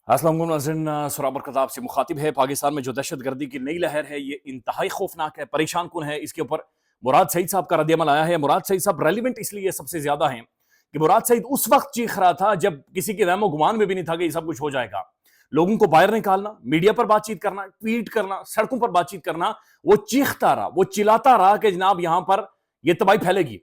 अस्सलाम वालेकुम नाज़रीन, सुराब बरकत से मुखातिब है। पाकिस्तान में जो दहशत गर्दी की नई लहर है ये इंतहाई खौफनाक है, परेशान कुन है। इसके ऊपर मुराद सईद साहब का रद्द-ए-अमल आया है। मुराद सईद साहब रेलिवेंट इसलिए सबसे ज्यादा हैं कि मुराद सईद उस वक्त चीख रहा था जब किसी के वहमो गुमान में भी नहीं था कि ये सब कुछ हो जाएगा। लोगों को बाहर निकालना, मीडिया पर बातचीत करना, ट्वीट करना, सड़कों पर बातचीत करना, वो चीखता रहा, वो चिल्लाता रहा कि जनाब यहां पर ये तबाही फैलेगी,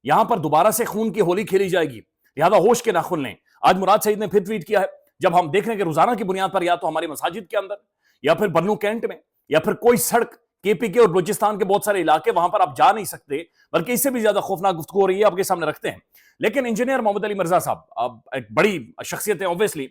यहां पर दोबारा से खून की होली खेली जाएगी, लिहाजा होश के नाखुन लें। आज मुराद सईद ने फिर ट्वीट किया है। जब हम देख रहे हैं कि रोजाना की बुनियाद पर या तो हमारी मसाजिद के अंदर या फिर बन्नू कैंट में या फिर कोई सड़क केपीके और बलूचिस्तान के बहुत सारे इलाके वहां पर आप जा नहीं सकते, बल्कि इससे भी ज्यादा खौफनाक गुफ्तगू हो रही है, आपके सामने रखते हैं। लेकिन इंजीनियर मोहम्मद अली मिर्जा साहब अब एक बड़ी शख्सियत है ऑब्वियसली,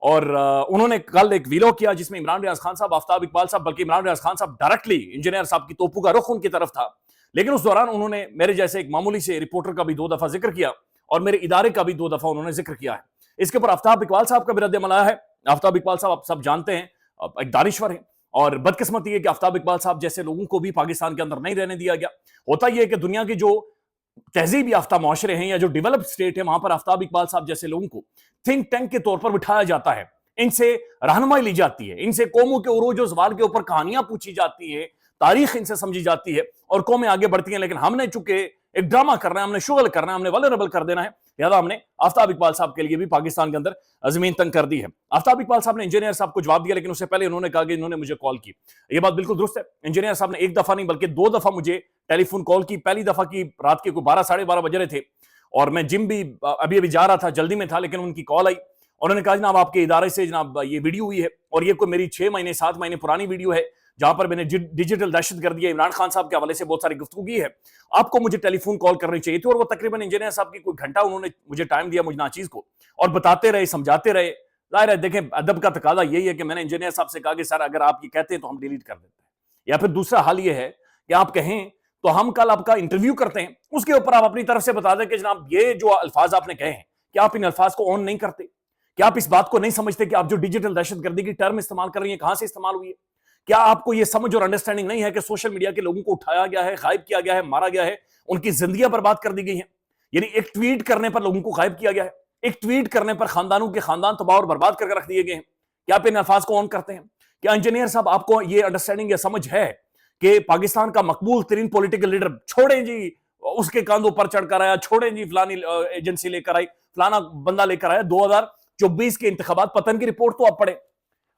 और उन्होंने कल एक वीडियो किया जिसमें इमरान रियाज खान साहब, आफ्ताब इकबाल साहब, बल्कि इमरान रियाज खान साहब डायरेक्टली इंजीनियर साहब की तोपू का रुख उनकी तरफ था। लेकिन उस दौरान उन्होंने मेरे जैसे एक मामूली से रिपोर्टर का भी 2 दफा जिक्र किया और मेरे इदारे का भी 2 दफा उन्होंने जिक्र किया है। इसके ऊपर आफ्ताब इकबाल साहब का भी रद्द-ए-अमल आया है। आफ्ताब इकबाल साहब आप सब जानते हैं, एक दानिश्वर हैं, और बदकिस्मती है कि आफ्ताब इकबाल साहब जैसे लोगों को भी पाकिस्तान के अंदर नहीं रहने दिया गया। होता यह है कि दुनिया की जो तहजीब याफ्ता मुआशरे हैं या जो डेवलप्ड स्टेट है, वहां पर आफ्ताब इकबाल साहब जैसे लोगों को थिंक टैंक के तौर पर बिठाया जाता है, इनसे रहनुमाई ली जाती है, इनसे कौमों के उरूज और ज़वाल के ऊपर कहानियां पूछी जाती है, तारीख इनसे समझी जाती है और कौमें आगे बढ़ती हैं। लेकिन हमने चूंकि एक ड्रामा करना है, हमने शुगल करना है, हमने वल्नरेबल कर देना है, लिहाजा हमने आफ्ताब इकबाल साहब के लिए भी पाकिस्तान के अंदर जमीन तंग कर दी है। आफ्ताब इकबाल साहब ने इंजीनियर साहब को जवाब दिया, लेकिन उससे पहले उन्होंने कहा कि इन्होंने मुझे कॉल की। ये बात बिल्कुल दुरुस्त है। इंजीनियर साहब ने एक दफा नहीं बल्कि 2 दफा मुझे टेलीफोन कॉल की। पहली दफा की रात के 12 साढ़े 12 बज रहे थे और मैं जिम भी अभी अभी जा रहा था, जल्दी में था, लेकिन उनकी कॉल आई। उन्होंने कहा जनाब आपके इदारे से जनाब ये वीडियो हुई है, और ये कोई मेरी 6 महीने 7 महीने पुरानी वीडियो है जहां पर मैंने डिजिटल दहशतगर्दी इमरान खान साहब के हवाले से बहुत सारी गुफ्तगू की है। आपको मुझे टेलीफोन कॉल करनी चाहिए थी। और वो तकरीबन इंजीनियर साहब की कोई घंटा उन्होंने मुझे टाइम दिया मुझ नाचीज को, और बताते रहे, समझाते रहे। जाहिर है देखें, अदब का तकाजा यही है कि मैंने इंजीनियर साहब से कहा कि सर अगर आप ये कहते हैं तो हम डिलीट कर देते हैं, या फिर दूसरा हाल ये है कि आप कहें तो हम कल आपका इंटरव्यू करते हैं, उसके ऊपर आप अपनी तरफ से बता दें कि जनाब ये जो अल्फाज आपने कहे हैं, क्या आप इन अल्फाज को ऑन नहीं करते? क्या आप इस बात को नहीं समझते कि आप जो डिजिटल दहशतगर्दी की टर्म इस्तेमाल कर रही है, कहां से इस्तेमाल हुई है? क्या आपको यह समझ और अंडरस्टैंडिंग नहीं है कि सोशल मीडिया के लोगों को उठाया गया है, गायब किया गया है, मारा गया है, उनकी जिंदगियां बर्बाद कर दी गई हैं? यानी एक ट्वीट करने पर लोगों को गायब किया गया है, एक ट्वीट करने पर खानदानों के खानदान तबाह और बर्बाद करके रख दिए गए हैं। क्या आप इन अल्फाज को ऑन करते हैं? क्या इंजीनियर साहब आपको यह अंडरस्टैंडिंग या समझ है कि पाकिस्तान का मकबूल तरीन पॉलिटिकल लीडर, छोड़ें जी उसके कांधों पर चढ़कर आया, छोड़ें जी फलानी एजेंसी लेकर आई, फलाना बंदा लेकर आया, 2024 के इंतखाबात पतन की रिपोर्ट तो आप पढ़े।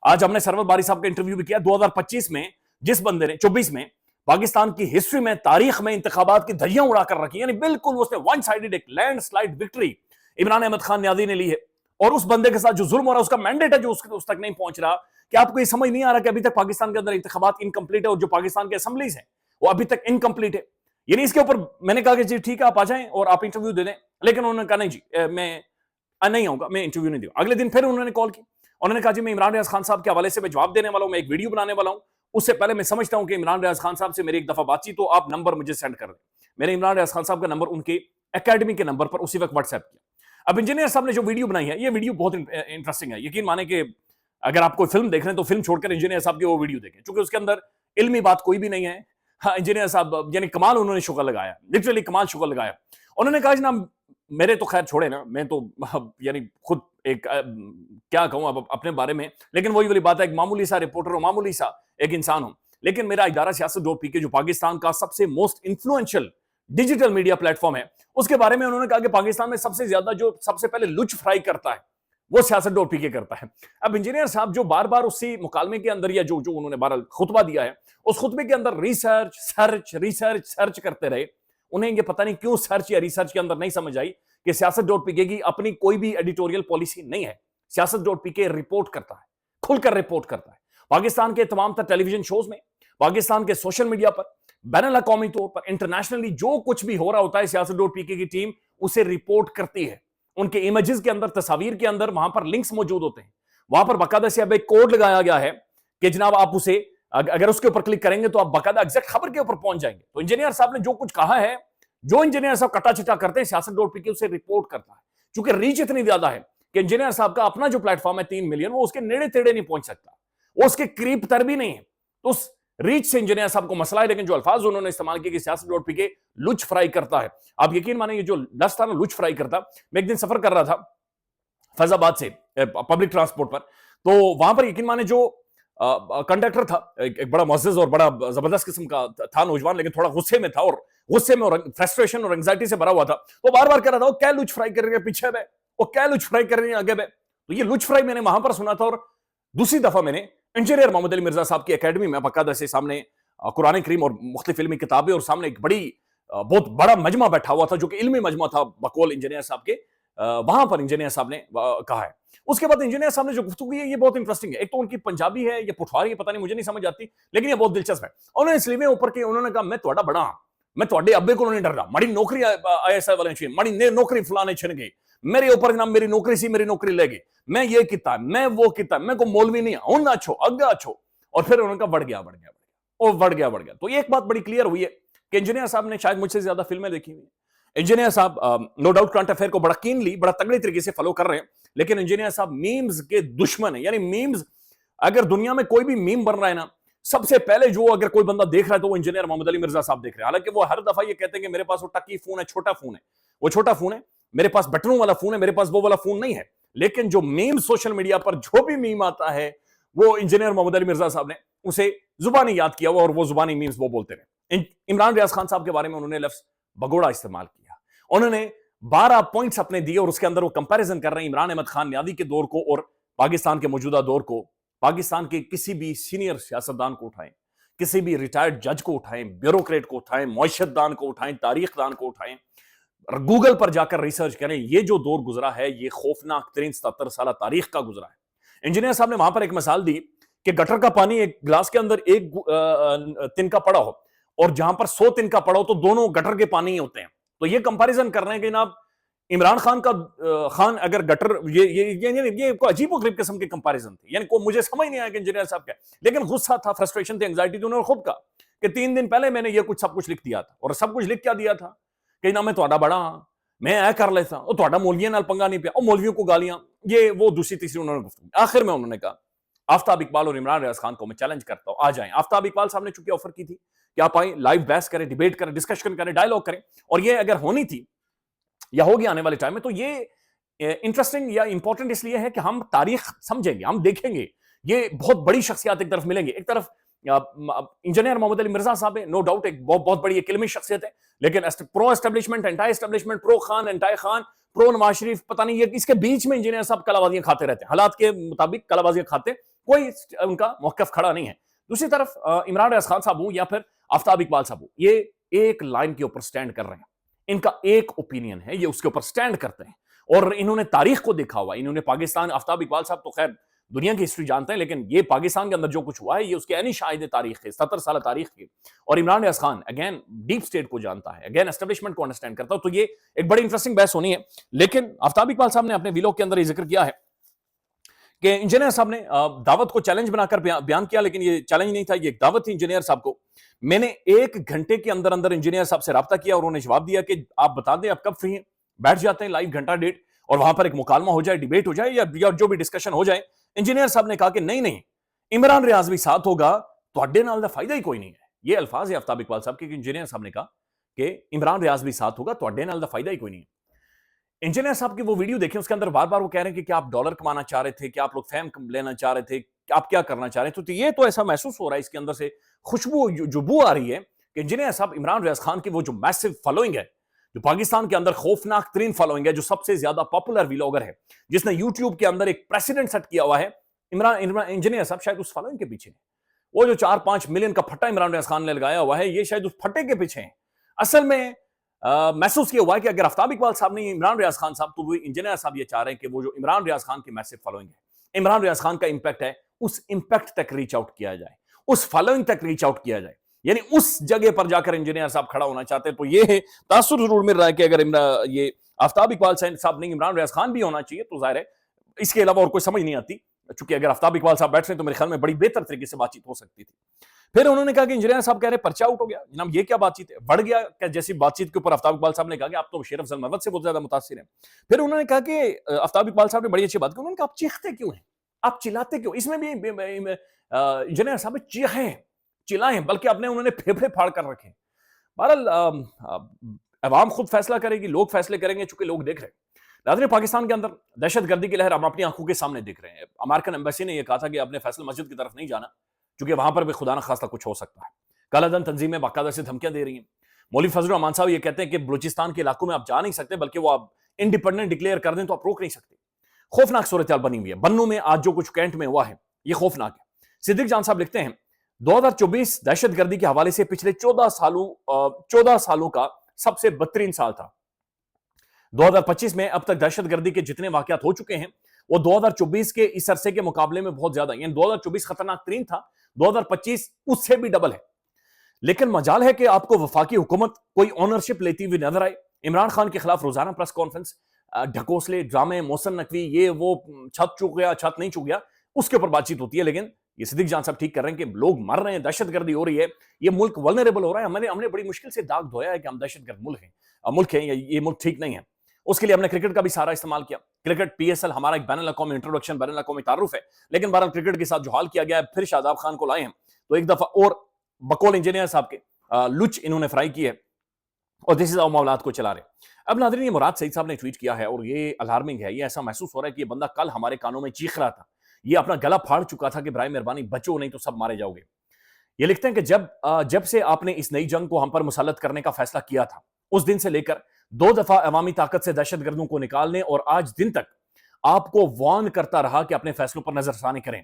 आज हमने सरवर बारी साहब का इंटरव्यू भी किया। 2025 में जिस बंदे ने 24 में पाकिस्तान की हिस्ट्री में, तारीख में इंतखाबात की धज्जियां उड़ाकर रखी, यानी बिल्कुल उसने वन साइडेड एक लैंडस्लाइड विक्ट्री इमरान अहमद खान न्याजी ने ली है, और उस बंदे के साथ जो जुल्म हो रहा है, उसका मैंडेट है जो उस तक नहीं पहुंच रहा। कि आपको ये समझ नहीं आ रहा कि अभी तक पाकिस्तान के अंदर इंतखाबात इनकम्प्लीट है और जो पाकिस्तान की असेंबलीज है वो अभी तक इनकम्प्लीट है। यानी इसके ऊपर मैंने कहा कि जी ठीक है आप आ जाएं और आप इंटरव्यू दे दें, लेकिन उन्होंने कहा नहीं जी मैं नहीं आऊंगा, मैं इंटरव्यू नहीं दूंगा। अगले दिन फिर उन्होंने कॉल की, उन्होंने कहा जी मैं इमरान रियाज खान साहब के हवाले से मैं जवाब देने वाला हूं, मैं एक वीडियो बनाने वाला हूं, उससे पहले मैं समझता हूं कि इमरान रियाज खान साहब से मेरी एक दफा बातचीत हो, आप नंबर मुझे सेंड कर दें। मैंने इमरान रियाज खान साहब का नंबर उनके एकेडमी के नंबर पर उसी वक्त व्हाट्सएप किया। अब इंजीनियर साहब ने जो वीडियो बनाई है, ये वीडियो बहुत इंटरेस्टिंग है। यकीन माने कि अगर आप कोई फिल्म देख रहे हैं तो फिल्म छोड़कर इंजीनियर साहब की वो वीडियो देखें, क्योंकि उसके अंदर इल्मी बात कोई भी नहीं है। हाँ, इंजीनियर साहब यानी कमाल उन्होंने शुक्र लगाया, लिटरली कमाल शुक्र लगाया। उन्होंने कहा जनाब मेरे तो खैर छोड़े ना, मैं तो यानी खुद एक क्या कहूं अब अपने बारे में, लेकिन वही वाली बात है, एक मामूली सा रिपोर्टर हूं, मामूली सा एक इंसान हूं, लेकिन मेरा इदारा siyaset.pk जो पाकिस्तान का सबसे most influential digital media platform है, उसके बारे में उन्होंने कहा कि पाकिस्तान में सबसे ज्यादा जो सबसे पहले लुच फ्राई करता है वो siyaset.pk करता है। अब इंजीनियर साहब जो बार बार उसी मुकालमे के अंदर या जो जो उन्होंने बार खुतबा दिया है, उस खुतबे के अंदर रिसर्च सर्च सर्च करते रहे। उन्हें ये पता नहीं क्यों सर्च या रिसर्च के अंदर नहीं समझ आई कि siyaset.pk की अपनी कोई भी एडिटोरियल पॉलिसी नहीं है। siyaset.pk रिपोर्ट करता है, खुलकर रिपोर्ट करता है, पाकिस्तान के तमाम तर टेलीविजन शोज में, पाकिस्तान के सोशल मीडिया पर, बैनुल अक़वामी तौर पर, इंटरनेशनली जो कुछ भी हो रहा होता है siyaset.pk की टीम उसे रिपोर्ट करती है। उनके इमेजेस के अंदर, तस्वीर के अंदर वहां पर लिंक्स मौजूद होते हैं, वहां पर बाकायदा से अब एक कोड लगाया गया है कि जनाब आप उसे अगर उसके ऊपर क्लिक करेंगे तो आप बाकायदा एग्जैक्ट खबर के ऊपर पहुंच जाएंगे। तो इंजीनियर साहब ने जो कुछ कहा है, जो इंजीनियर साहब कटा चिटा करते हैं, siyaset.pk उसे रिपोर्ट करता है। चूंकि रीच इतनी ज्यादा है कि इंजीनियर साहब का अपना जो प्लेटफॉर्म है 3 मिलियन, वो उसके नेड़े तेड़े नहीं पहुंच सकता, वो उसके करीब तर भी नहीं है। तो उस रीच से इंजीनियर साहब को मसला है। लेकिन जो अल्फाज उन्होंने इस्तेमाल किए कि siyaset.pk लुच फ्राई करता है, आप यकीन माने ये जो लफ्ज था ना लुच फ्राई करता, मैं एक दिन सफर कर रहा था फैजाबाद से पब्लिक ट्रांसपोर्ट पर, تو वहां पर यकीन माने जो कंडक्टर था, एक बड़ा मुअज़्ज़ज़ और बड़ा जबरदस्त किस्म का था नौजवान, लेकिन थोड़ा गुस्से में था और गुस्से में और फ्रस्ट्रेशन और एंग्जाइटी से भरा हुआ था। तो बार बार कह रहा था, वो क्या लुच फ्राई कर रही है पीछे में, वो क्या लुच फ्राई कर रही है आगे में। तो ये लुच फ्राई मैंने वहां पर सुना था। और दूसरी दफा मैंने इंजीनियर मोहम्मद अली मिर्जा साहब की एकेडमी में बाकायदा से सामने कुरान करीम और मुख्तलिफ इल्मी किताबें और सामने एक बड़ी बहुत बड़ा मजमा बैठा हुआ था जो कि इल्मी मजमा था बकौल इंजीनियर साहब के। वहां पर इंजीनियर साहब ने कहा है। उसके बाद इंजीनियर साहब ने जो गुफ्तगू की है ये बहुत इंटरेस्टिंग है। एक तो उनकी पंजाबी है, ये पुठवारी है, पता नहीं, मुझे नहीं समझ आती, लेकिन ये बहुत दिलचस्प है। उन्होंने स्लीवें ऊपर की, उन्होंने कहा मैं थोड़ा बड़ा हाँ, मैं थोड़े अब्बे को नहीं डर रहा, माड़ी नौकरी ISI वाले छीन, माड़ी नौकरी फलाने छिन गई, मेरे ऊपर नाम मेरी नौकरी सी, मेरी नौकरी ले गई, मैं ये किता, मैं वो किता, मैं को मौलवी नहीं हूं ना छो अग्गा छो। और फिर उन्होंने कहा बढ़ गया बढ़ गया और बढ़ गया बढ़ गया। तो ये एक बात बड़ी क्लियर हुई है कि इंजीनियर साहब ने शायद मुझसे ज्यादा फिल्में देखी हुई। इंजीनियर साहब नो डाउट करंट अफेयर को बड़ा कीनली, बड़ा तगड़े तरीके से फॉलो कर रहे हैं, लेकिन इंजीनियर साहब मीम्स के दुश्मन है। यानी मीम्स, अगर दुनिया में कोई भी मीम बन रहा है ना, सबसे पहले जो अगर कोई बंदा देख रहा है तो वो इंजीनियर मोहम्मद अली मिर्जा साहब देख रहे हैं। हालांकि वो हर दफा ये कहते हैं कि मेरे पास वो टकी फोन है, छोटा फोन है, वो छोटा फोन है, मेरे पास बटनों वाला फोन है, मेरे पास वो वाला फोन नहीं है। लेकिन जो मीम सोशल मीडिया पर जो भी मीम आता है वो इंजीनियर मोहम्मद अली मिर्जा साहब ने उसे जुबानी याद किया हुआ और वो जुबानी मीम्स वो बोलते रहे। इमरान रियाज खान साहब के बारे में उन्होंने लफ्ज भगोड़ा इस्तेमाल किया। उन्होंने 12 पॉइंट्स अपने दिए और उसके अंदर वो कंपैरिजन कर रहे हैं इमरान अहमद खान नियादी के दौर को और पाकिस्तान के मौजूदा दौर को। पाकिस्तान के किसी भी सीनियर सियासतदान को उठाएं, किसी भी रिटायर्ड जज को उठाएं, ब्यूरोक्रेट को उठाएं, मुआशरतदान को उठाएं, तारीखदान को उठाएं, गूगल पर जाकर रिसर्च करें, ये जो दौर गुजरा है ये खौफनाक तरीन 77 साल तारीख का गुजरा है। इंजीनियर साहब ने वहां पर एक मिसाल दी कि गटर का पानी एक गिलास के अंदर एक तिनका पड़ा हो और जहां पर 100 तिनका पड़ा हो तो दोनों गटर के पानी ही होते हैं। तो ये कंपैरिजन कर रहे हैं कि जनाब इमरान खान का खान अगर गटर, ये अजीब गरीब किस्म की कंपैरिजन थी। यानी मुझे समझ नहीं आया कि इंजीनियर साहब क्या, लेकिन गुस्सा था, फ्रस्ट्रेशन थी, एंग्जाइटी थी। उन्होंने खुद कहा कि 3 दिन पहले मैंने ये सब कुछ लिख दिया था। और सब कुछ लिख क्या दिया था कि ना मैं थोड़ा बड़ा हाँ, मैं ऐ कर लेता और थोड़ा मौलवियों नाल पंगा नहीं पिया और मौलवियों को गालियां, ये वो दूसरी तीसरी उन्होंने गुफ्तगू। आखिर में उन्होंने कहा आफ्ताब इकबाल और इमरान रियाज खान को मैं चैलेंज करता हूं, आ जाएं। आफ्ताब इकबाल साहब ने चूंकि ऑफर की थी कि आप आए, लाइव बहस करें, डिबेट करें, डिस्कशन करें, डायलॉग करें, और ये अगर होनी थी या होगी आने वाले टाइम में तो ये इंटरेस्टिंग या इंपॉर्टेंट इसलिए है कि हम तारीख समझेंगे, हम देखेंगे, ये बहुत बड़ी शख्सियत एक तरफ मिलेंगे। एक तरफ इंजीनियर मोहम्मद अली मिर्जा साहब है, नो डाउट एक बहुत बड़ी एक इल्मी शख्सियत है, लेकिन pro establishment, anti establishment, pro Khan, anti Khan, pro Nawaz Sharif, पता नहीं ये इसके बीच में इंजीनियर साहब कलाबाजियां खाते रहते हैं, हालात के मुताबिक कलाबाजियां खाते, कोई उनका मौकफ खड़ा नहीं है। दूसरी तरफ इमरान रियाज खान साहब हूं या फिर आफ्ताब इकबाल साहब हूं, ये एक लाइन के ऊपर स्टैंड कर रहे हैं, इनका एक ओपिनियन है, ये उसके ऊपर स्टैंड करते हैं और इन्होंने तारीख को देखा हुआ, इन्होंने पाकिस्तान, आफ्ताब इकबाल साहब तो खैर दुनिया की हिस्ट्री जानते हैं, लेकिन ये पाकिस्तान के अंदर जो कुछ हुआ है ये उसके यानी शाहिद तारीख है, 70 साल तारीख की। और Imran Riaz Khan again deep state को जानता है, अगेन एस्टेब्लिशमेंट को अंडरस्टैंड करता है। तो ये एक बड़ी इंटरेस्टिंग बहस होनी है। लेकिन आफ्ताब इकबाल साहब ने अपने वीलॉग के अंदर ये जिक्र किया है कि इंजीनियर साहब ने दावत को चैलेंज बनाकर बयान किया, लेकिन ये चैलेंज नहीं था, ये एक दावत थी इंजीनियर साहब को। मैंने 1 घंटे के अंदर अंदर इंजीनियर साहब से राब्ता किया और उन्होंने जवाब दिया कि आप बता दें आप कब फ्री हैं, बैठ जाते हैं लाइव घंटा डेढ़ और वहां पर एक मुकालमा हो जाए, डिबेट हो जाए या जो भी डिस्कशन हो जाए। इंजीनियर साहब ने कहा कि नहीं नहीं, इमरान रियाज भी साथ होगा, ਤੁਹਾਡੇ ਨਾਲ ਦਾ फायदा ही कोई नहीं है। ये अल्फाज है आफ्ताब इकबाल साहब के कि इंजीनियर साहब ने कहा कि इमरान रियाज भी साथ होगा, ਤੁਹਾਡੇ ਨਾਲ ਦਾ फायदा ही कोई नहीं है। इंजीनियर साहब की वो वीडियो देखें, उसके अंदर बार बार वो कह रहे हैं कि क्या आप डॉलर कमाना चाह रहे थे, क्या आप लोग फैम लेना चाह रहे थे, आप क्या करना चाह रहे थे। तो ये तो ऐसा महसूस हो रहा है इसके अंदर से खुशबू जो बू आ रही है कि इंजीनियर साहब इमरान रियाज खान की वो जो मैसिव फॉलोइंग है, जो पाकिस्तान के अंदर खौफनाक तरीन फॉलोइंग है, जो सबसे ज्यादा पॉपुलर व्लॉगर है, जिसने यूट्यूब के अंदर एक प्रेसिडेंट सेट किया हुआ है, इमरान इंजीनियर साहब शायद उस फॉलोइंग के पीछे है। वो जो 4-5 मिलियन का फट्टा इमरान रियाज खान ने लगाया हुआ है, ये शायद उस फट्टे के पीछे है। असल में महसूस किया हुआ है कि अगर आफ्ताब इकबाल साहब नहीं, इमरान रियाज खान साहब, तो वो इंजीनियर साहब ये चाह रहे हैं कि वो जो इमरान रियाज खान की मैसिव फॉलोइंग है, इमरान रियाज खान का इंपैक्ट है, उस इंपैक्ट तक रीच आउट किया जाए, उस फॉलोइंग तक रीच आउट किया जाए, यानी उस जगह पर जाकर इंजीनियर साहब खड़ा होना चाहते हैं। तो ये तासुर जरूर मिल रहा है कि अगर ये आफ्ताब इकबाल साहब नहीं, इमरान रियाज खान भी होना चाहिए, तो जाहिर है इसके अलावा और कोई समझ नहीं आती, चूंकि अगर आफ्ताब इकबाल साहब बैठ रहे हैं तो मेरे ख्याल में बड़ी बेहतर तरीके से बातचीत हो सकती थी। फिर उन्होंने कहा कि इंजीनियर साहब कह रहे पर्चा आउट हो गया जनाब, ये क्या बातचीत है, बढ़ गया क्या? जैसी बातचीत के ऊपर आफ्ताब इकबाल साहब ने कहा कि आप तो शेर अफजल महमद से बहुत ज्यादा मुतासिर हैं। फिर उन्होंने कहा कि आफ्ताब इकबाल साहब ने बड़ी अच्छी बात की, उन्होंने कहा आप चीखते क्यों हैं, आप चिल्लाते क्यों? इसमें भी इंजीनियर साहब चीखे चिल्लाए, बल्कि अपने उन्होंने फेफड़े फाड़ कर रखे। बहरहाल अवाम खुद फैसला करेगी, लोग फैसले करेंगे, चूंकि लोग देख रहे हैं। ناظرین، پاکستان کے اندر دہشت گردی کی لہر ہم اپنی آنکھوں کے سامنے دیکھ رہے ہیں. امریکن ایمبیسی نے یہ کہا تھا کہ اپنے فیصل مسجد کی طرف نہیں جانا کیونکہ وہاں پر بھی خدا نہ خواستہ کچھ ہو سکتا ہے. کالا دھن تنظیمیں باقاعدہ سے دھمکیاں دے رہی ہیں. مولوی فضل الرحمان صاحب یہ کہتے ہیں کہ بلوچستان کے علاقوں میں آپ جا نہیں سکتے، بلکہ وہ آپ انڈیپینڈنٹ ڈکلیئر کر دیں تو آپ روک نہیں سکتے. خوفناک صورتحال بنی ہوئی ہے. بنوں میں آج جو کچھ کینٹ میں ہوا ہے یہ خوفناک ہے. صدیق جان صاحب لکھتے ہیں 2024 دہشت گردی کے حوالے سے پچھلے 14 سالوں کا سب سے بدترین سال تھا. 2025 میں اب تک دہشت گردی کے جتنے واقعات ہو چکے ہیں وہ 2024 کے اس عرصے کے مقابلے میں بہت زیادہ، یعنی 2024 خطرناک ترین تھا، 2025 اس سے بھی ڈبل ہے. لیکن مجال ہے کہ آپ کو وفاقی حکومت کوئی اونرشپ لیتی ہوئی نظر آئے. عمران خان کے خلاف روزانہ پریس کانفرنس، ڈھکوسلے، ڈرامے، موسن نقوی، یہ وہ چھت چوک گیا، چھت نہیں چوک گیا، اس کے اوپر بات چیت ہوتی ہے. لیکن یہ صدیق جان صاحب ٹھیک کر رہے ہیں کہ لوگ مر رہے ہیں، دہشت گردی ہو رہی ہے، یہ ملک ولنریبل ہو رہا ہے. ہم نے بڑی مشکل سے داغ دھویا ہے کہ ہم دہشت گرد ملک ہیں، یہ ملک ٹھیک نہیں ہے. اس کے لیے ہم نے کرکٹ کا بھی سارا استعمال کیا. کرکٹ پی ایس ایل ہمارا ایک بین الاقوامی انٹروڈکشن، بین الاقوامی تعارف ہے، لیکن بہرحال کرکٹ کے ساتھ جو حال کیا گیا ہے، پھر شاداب خان کو لائے ہیں تو ایک دفعہ اور بقول انجینئر صاحب کے لچ انہوں نے فرائی کی ہے اور دیسی معاملات کو چلا رہے. اب ناظرین، یہ مراد سعید صاحب نے ٹویٹ کیا ہے اور یہ الارمنگ ہے. یہ ایسا محسوس ہو رہا ہے کہ یہ بندہ کل ہمارے کانوں میں چیخ رہا تھا، یہ اپنا گلا پھاڑ چکا تھا کہ برائے مہربانی بچو نہیں تو سب مارے جاؤ گے. یہ لکھتے ہیں کہ جب سے آپ نے اس نئی جنگ کو ہم پر مسلط کرنے کا فیصلہ کیا تھا، اس دن سے لے کر 2 دفعہ عوامی طاقت سے دہشت گردوں کو نکالنے اور آج دن تک آپ کو وارن کرتا رہا کہ اپنے فیصلوں پر نظر ثانی کریں.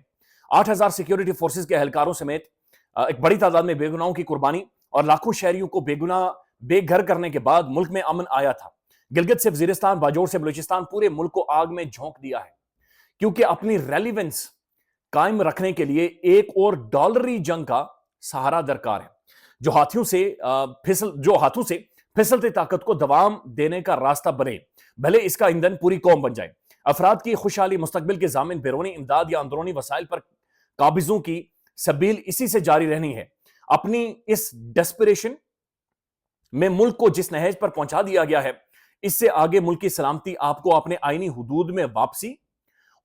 8000 سیکیورٹی فورسز کے اہلکاروں سمیت ایک بڑی تعداد میں بے گناہوں کی قربانی اور لاکھوں شہریوں کو بے گناہ بے گھر کرنے کے بعد ملک میں امن آیا تھا. گلگت سے وزیرستان، باجوڑ سے بلوچستان، پورے ملک کو آگ میں جھونک دیا ہے کیونکہ اپنی ریلیونس قائم رکھنے کے لیے ایک اور ڈالری جنگ کا سہارا درکار ہے جو ہاتھوں سے پھسلتی طاقت کو دوام دینے کا راستہ بنے، بھلے اس کا ایندھن پوری قوم بن جائے. افراد کی خوشحالی مستقبل کے ضامن بیرونی امداد یا اندرونی وسائل پر قابضوں کی سبیل اسی سے جاری رہنی ہے. اپنی اس ڈیسپریشن میں ملک کو جس نہج پر پہنچا دیا گیا ہے، اس سے آگے ملک کی سلامتی آپ کو اپنے آئینی حدود میں واپسی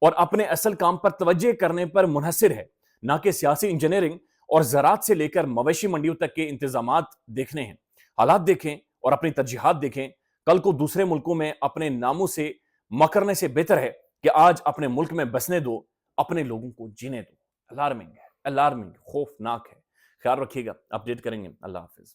اور اپنے اصل کام پر توجہ کرنے پر منحصر ہے، نہ کہ سیاسی انجینئرنگ اور زراعت سے لے کر مویشی منڈیوں تک کے انتظامات دیکھنے ہیں. حالات دیکھیں اور اپنی ترجیحات دیکھیں. کل کو دوسرے ملکوں میں اپنے ناموں سے مکرنے سے بہتر ہے کہ آج اپنے ملک میں بسنے دو، اپنے لوگوں کو جینے دو. الارمنگ ہے، الارمنگ، خوفناک ہے. خیال رکھیے گا، اپڈیٹ کریں گے. اللہ حافظ.